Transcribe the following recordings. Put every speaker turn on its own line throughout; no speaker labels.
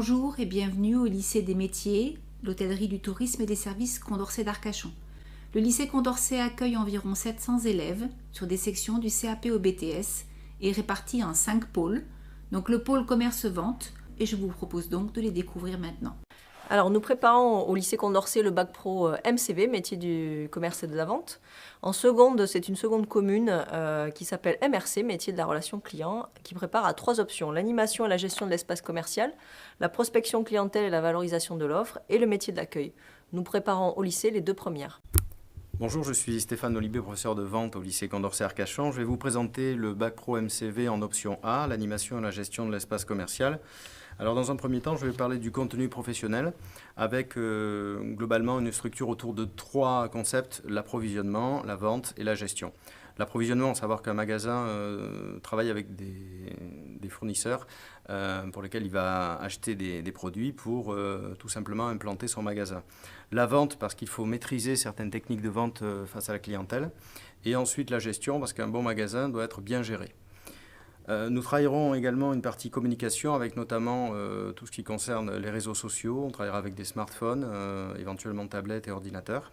Bonjour et bienvenue au lycée des métiers, l'hôtellerie du tourisme et des services Condorcet d'Arcachon. Le lycée Condorcet accueille environ 700 élèves sur des sections du CAP au BTS et est réparti en 5 pôles, donc le pôle commerce-vente, et je vous propose donc de les découvrir maintenant.
Alors, nous préparons au lycée Condorcet le bac pro MCV, métier du commerce et de la vente. En seconde, c'est une seconde commune qui s'appelle MRC, métier de la relation client, qui prépare à 3 options: l'animation et la gestion de l'espace commercial, la prospection clientèle et la valorisation de l'offre, et le métier de l'accueil. Nous préparons au lycée les 2 premières.
Bonjour, je suis Stéphane Olivier, professeur de vente au lycée Condorcet Arcachon. Je vais vous présenter le bac pro MCV en option A, l'animation et la gestion de l'espace commercial. Alors dans un premier temps, je vais parler du contenu professionnel avec globalement une structure autour de 3 concepts: l'approvisionnement, la vente et la gestion. L'approvisionnement, savoir qu'un magasin travaille avec des fournisseurs pour lesquels il va acheter des produits pour tout simplement implanter son magasin. La vente, parce qu'il faut maîtriser certaines techniques de vente face à la clientèle. Et ensuite la gestion, parce qu'un bon magasin doit être bien géré. Nous travaillerons également une partie communication avec notamment tout ce qui concerne les réseaux sociaux. On travaillera avec des smartphones, éventuellement tablettes et ordinateurs.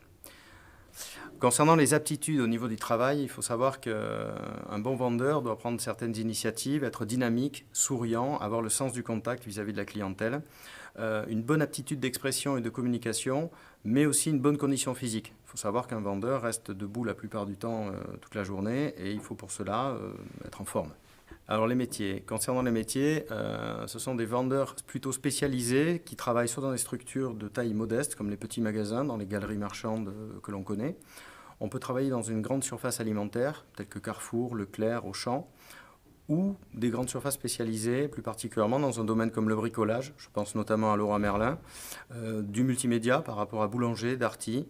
Concernant les aptitudes au niveau du travail, il faut savoir qu'un bon vendeur doit prendre certaines initiatives, être dynamique, souriant, avoir le sens du contact vis-à-vis de la clientèle, une bonne aptitude d'expression et de communication, mais aussi une bonne condition physique. Il faut savoir qu'un vendeur reste debout la plupart du temps toute la journée et il faut pour cela être en forme. Alors les métiers. Concernant les métiers, ce sont des vendeurs plutôt spécialisés qui travaillent soit dans des structures de taille modeste, comme les petits magasins, dans les galeries marchandes que l'on connaît. On peut travailler dans une grande surface alimentaire, telle que Carrefour, Leclerc, Auchan, ou des grandes surfaces spécialisées, plus particulièrement dans un domaine comme le bricolage, je pense notamment à Leroy Merlin, du multimédia par rapport à Boulanger, Darty.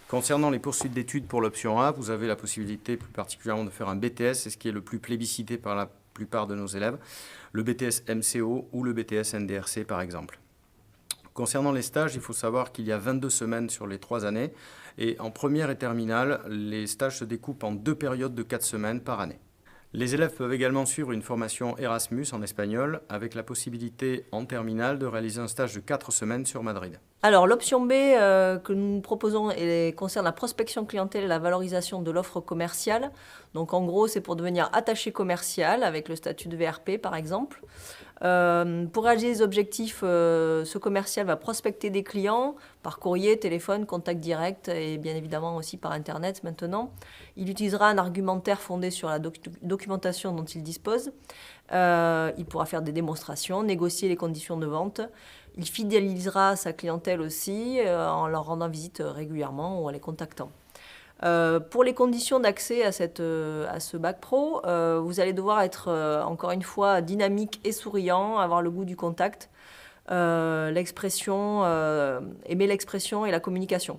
Concernant les poursuites d'études pour l'option A, vous avez la possibilité plus particulièrement de faire un BTS, c'est ce qui est le plus plébiscité par la plupart de nos élèves, le BTS MCO ou le BTS NDRC par exemple. Concernant les stages, il faut savoir qu'il y a 22 semaines sur les 3 années et en première et terminale, les stages se découpent en 2 périodes de 4 semaines par année. Les élèves peuvent également suivre une formation Erasmus en espagnol avec la possibilité en terminale de réaliser un stage de 4 semaines sur Madrid.
Alors l'option B que nous proposons concerne la prospection clientèle et la valorisation de l'offre commerciale. Donc en gros, c'est pour devenir attaché commercial avec le statut de VRP par exemple. Pour réaliser les objectifs, ce commercial va prospecter des clients par courrier, téléphone, contact direct et bien évidemment aussi par Internet maintenant. Il utilisera un argumentaire fondé sur la documentation dont il dispose. Il pourra faire des démonstrations, négocier les conditions de vente. Il fidélisera sa clientèle aussi en leur rendant visite régulièrement ou en les contactant. Pour les conditions d'accès à ce bac pro, vous allez devoir être encore une fois dynamique et souriant, avoir le goût du contact, aimer l'expression et la communication.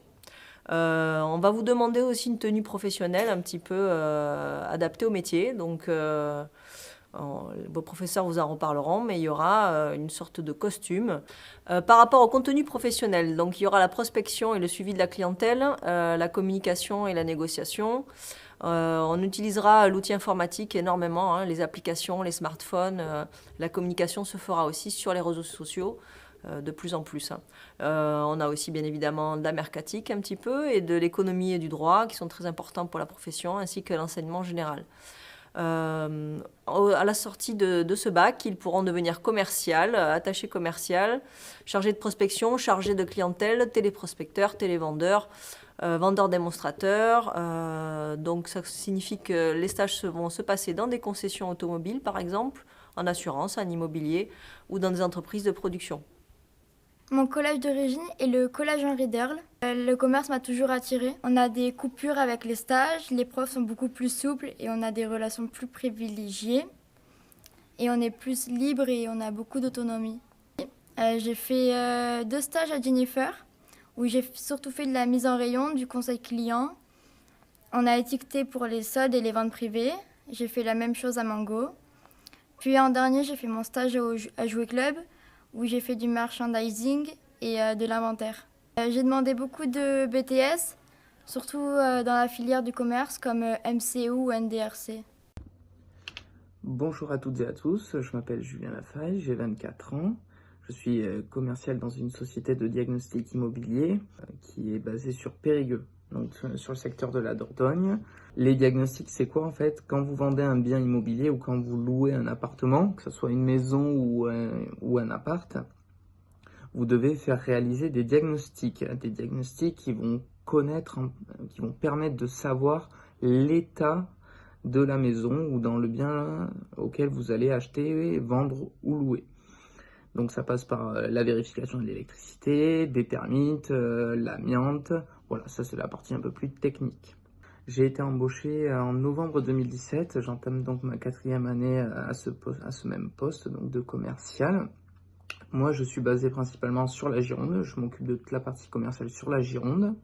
On va vous demander aussi une tenue professionnelle un petit peu adaptée au métier. Donc, vos professeurs vous en reparleront, mais il y aura une sorte de costume. Par rapport au contenu professionnel, donc il y aura la prospection et le suivi de la clientèle, la communication et la négociation. On utilisera l'outil informatique énormément, les applications, les smartphones. La communication se fera aussi sur les réseaux sociaux de plus en plus. On a aussi bien évidemment de la mercatique un petit peu et de l'économie et du droit qui sont très importants pour la profession ainsi que l'enseignement général. À la sortie de ce bac, ils pourront devenir commercial, attaché commercial, chargé de prospection, chargé de clientèle, téléprospecteur, télévendeur, vendeur démonstrateur. Donc ça signifie que les stages vont se passer dans des concessions automobiles par exemple, en assurance, en immobilier ou dans des entreprises de production.
Mon collège d'origine est le collège Henri d'Erle. Le commerce m'a toujours attirée. On a des coupures avec les stages, les profs sont beaucoup plus souples et on a des relations plus privilégiées. Et on est plus libre et on a beaucoup d'autonomie. J'ai fait 2 stages à Jennifer, où j'ai surtout fait de la mise en rayon, du conseil client. On a étiqueté pour les soldes et les ventes privées. J'ai fait la même chose à Mango. Puis en dernier, j'ai fait mon stage à Jouet Club, où j'ai fait du merchandising et de l'inventaire. J'ai demandé beaucoup de BTS, surtout dans la filière du commerce comme MCO ou NDRC.
Bonjour à toutes et à tous, je m'appelle Julien Lafaille, j'ai 24 ans. Je suis commercial dans une société de diagnostic immobilier qui est basée sur Périgueux, donc sur le secteur de la Dordogne. Les diagnostics, c'est quoi en fait? Quand vous vendez un bien immobilier ou quand vous louez un appartement, que ce soit une maison ou un appart, vous devez faire réaliser des diagnostics qui vont qui vont permettre de savoir l'état de la maison ou dans le bien auquel vous allez acheter, vendre ou louer. Donc ça passe par la vérification de l'électricité, des termites, l'amiante. Voilà, ça c'est la partie un peu plus technique. J'ai été embauché en novembre 2017. J'entame donc ma 4e année à ce même poste donc de commercial. Moi, je suis basé principalement sur la Gironde. Je m'occupe de toute la partie commerciale sur la Gironde.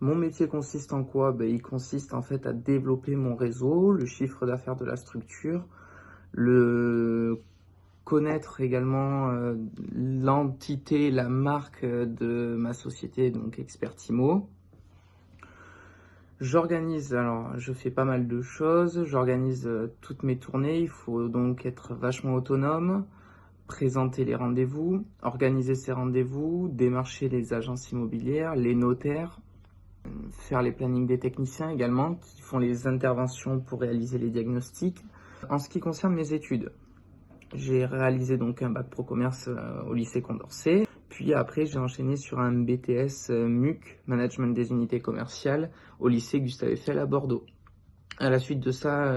Mon métier consiste en quoi? Il consiste en fait à développer mon réseau, le chiffre d'affaires de la structure, connaître également l'entité, la marque de ma société, donc Expertimo. Je fais pas mal de choses, j'organise toutes mes tournées, il faut donc être vachement autonome, présenter les rendez-vous, organiser ces rendez-vous, démarcher les agences immobilières, les notaires, faire les plannings des techniciens également qui font les interventions pour réaliser les diagnostics. En ce qui concerne mes études, j'ai réalisé donc un bac pro commerce au lycée Condorcet, puis après j'ai enchaîné sur un BTS MUC, Management des unités commerciales, au lycée Gustave Eiffel à Bordeaux. À la suite de ça,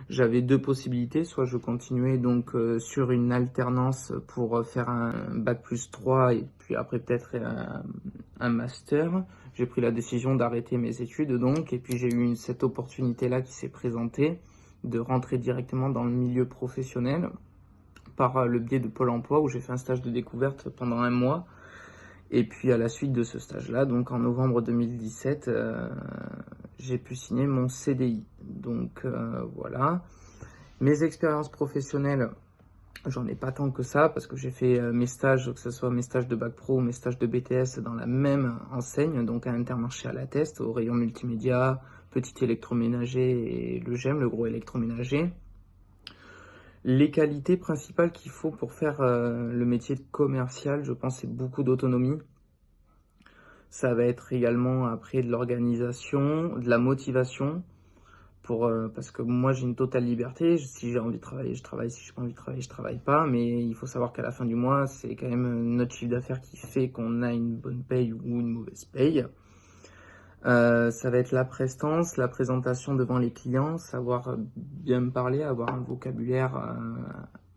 j'avais deux possibilités, soit je continuais donc sur une alternance pour faire un bac plus 3 et puis après peut-être un master. J'ai pris la décision d'arrêter mes études donc, et puis j'ai eu cette opportunité-là qui s'est présentée de rentrer directement dans le milieu professionnel par le biais de Pôle emploi où j'ai fait un stage de découverte pendant 1 mois. Et puis à la suite de ce stage-là, donc en novembre 2017, j'ai pu signer mon CDI. Donc voilà. Mes expériences professionnelles, j'en ai pas tant que ça parce que j'ai fait mes stages, que ce soit mes stages de bac pro ou mes stages de BTS dans la même enseigne, donc à Intermarché à La Teste, au rayon multimédia, petit électroménager et le GEM, le gros électroménager. Les qualités principales qu'il faut pour faire le métier de commercial, je pense, c'est beaucoup d'autonomie. Ça va être également après de l'organisation, de la motivation, parce que moi j'ai une totale liberté. Si j'ai envie de travailler, je travaille. Si j'ai pas envie de travailler, je travaille pas. Mais il faut savoir qu'à la fin du mois, c'est quand même notre chiffre d'affaires qui fait qu'on a une bonne paye ou une mauvaise paye. Ça va être la prestance, la présentation devant les clients, savoir bien me parler, avoir un vocabulaire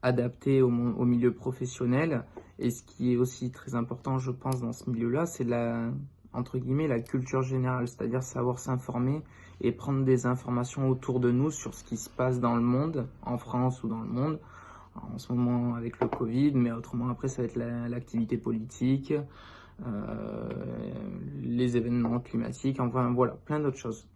adapté au milieu professionnel. Et ce qui est aussi très important, je pense, dans ce milieu-là, c'est entre guillemets, la culture générale, c'est-à-dire savoir s'informer et prendre des informations autour de nous sur ce qui se passe dans le monde, en France ou dans le monde. En ce moment avec le Covid, mais autrement après ça va être l'activité politique, les événements climatiques, enfin voilà, plein d'autres choses.